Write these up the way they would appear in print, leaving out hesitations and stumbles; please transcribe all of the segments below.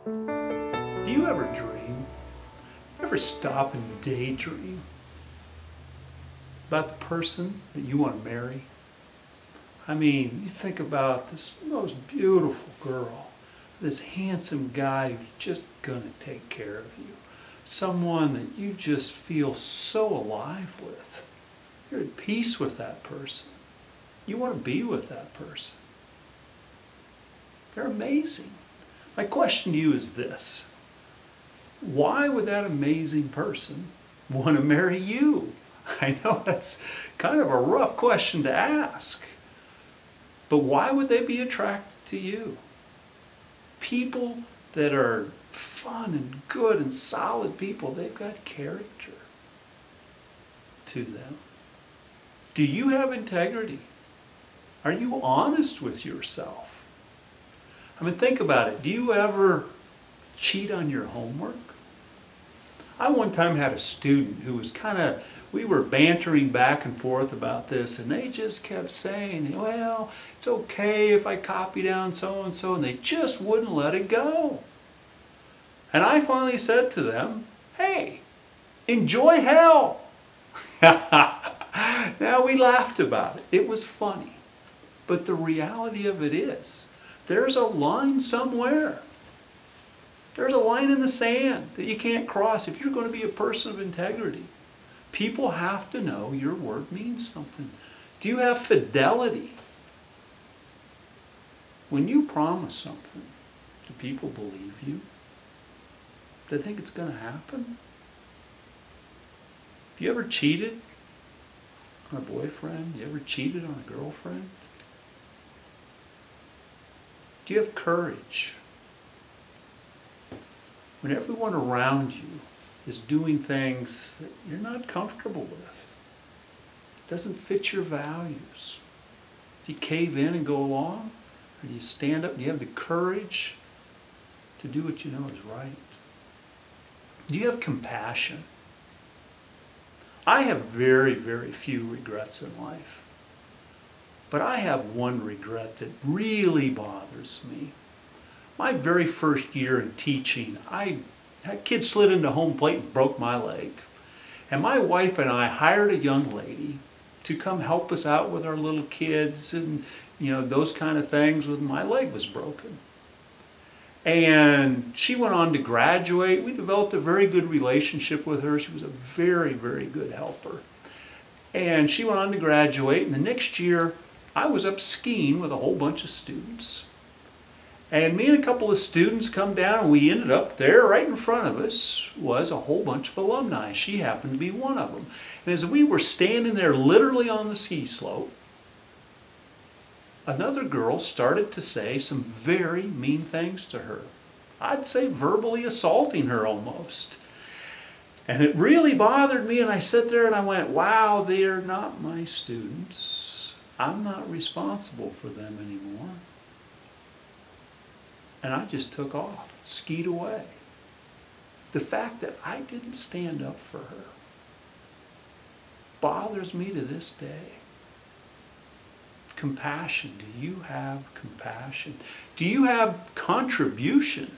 Do you ever dream? You ever stop and daydream about the person that you want to marry? I mean, you think about this most beautiful girl, this handsome guy who's just going to take care of you, someone that you just feel so alive with. You're at peace with that person. You want to be with that person. They're amazing. My question to you is this: why would that amazing person want to marry you? I know that's kind of a rough question to ask, but why would they be attracted to you? People that are fun and good and solid people, they've got character to them. Do you have integrity? Are you honest with yourself? I mean, think about it. Do you ever cheat on your homework? I one time had a student who was we were bantering back and forth about this, and they just kept saying, well, it's okay if I copy down so and so, and they just wouldn't let it go. And I finally said to them, hey, enjoy hell. Now we laughed about it. It was funny. But the reality of it is, there's a line somewhere. There's a line in the sand that you can't cross if you're going to be a person of integrity. People have to know your word means something. Do you have fidelity? When you promise something, do people believe you? Do they think it's going to happen? Have you ever cheated on a boyfriend? You ever cheated on a girlfriend? Do you have courage? When everyone around you is doing things that you're not comfortable with, doesn't fit your values, do you cave in and go along? Or do you stand up and you have the courage to do what you know is right? Do you have compassion? I have very, very few regrets in life. But I have one regret that really bothers me. My very first year in teaching, that kid slid into home plate and broke my leg. And my wife and I hired a young lady to come help us out with our little kids and those kind of things when my leg was broken. And she went on to graduate. We developed a very good relationship with her. She was a very, very good helper. And she went on to graduate, and the next year I was up skiing with a whole bunch of students. And me and a couple of students come down, and we ended up there right in front of us was a whole bunch of alumni. She happened to be one of them. And as we were standing there literally on the ski slope, another girl started to say some very mean things to her. I'd say verbally assaulting her almost. And it really bothered me, and I sat there and I went, wow, they are not my students. I'm not responsible for them anymore. And I just took off, skied away. The fact that I didn't stand up for her bothers me to this day. Compassion. Do you have compassion? Do you have contribution?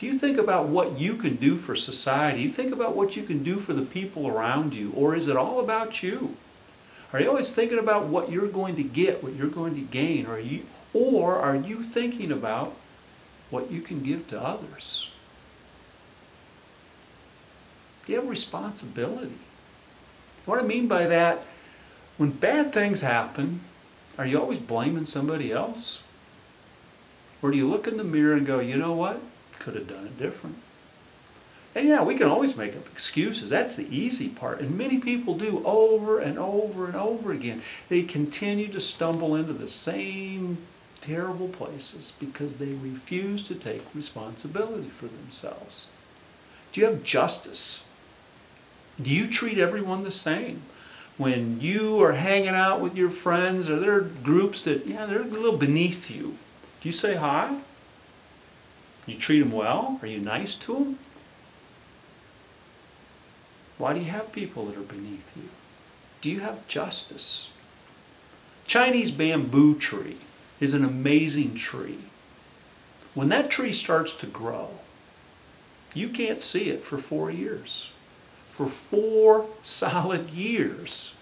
Do you think about what you can do for society? Do you think about what you can do for the people around you? Or is it all about you? Are you always thinking about what you're going to get, what you're going to gain? Or are you thinking about what you can give to others? Do you have responsibility? What I mean by that, when bad things happen, are you always blaming somebody else? Or do you look in the mirror and go, you know what? Could have done it different. And yeah, we can always make up excuses. That's the easy part. And many people do over and over and over again. They continue to stumble into the same terrible places because they refuse to take responsibility for themselves. Do you have justice? Do you treat everyone the same? When you are hanging out with your friends, or there are groups that, they're a little beneath you, do you say hi? You treat them well? Are you nice to them? Why do you have people that are beneath you? Do you have justice? Chinese bamboo tree is an amazing tree. When that tree starts to grow, you can't see it for 4 years. For 4 solid years,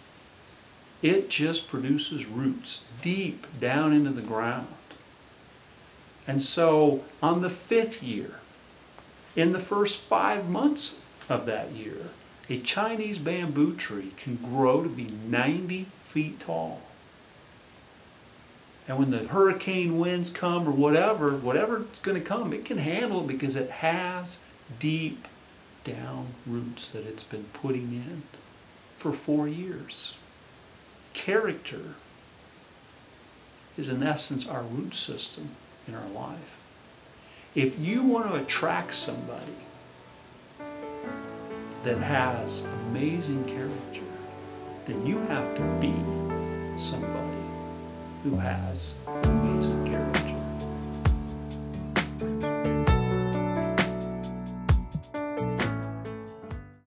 it just produces roots deep down into the ground. And so on the 5th year, in the first 5 months of that year, a Chinese bamboo tree can grow to be 90 feet tall. And when the hurricane winds come or whatever's going to come, it can handle it because it has deep down roots that it's been putting in for 4 years. Character is in essence our root system in our life. If you want to attract somebody that has amazing character, then you have to be somebody who has amazing character.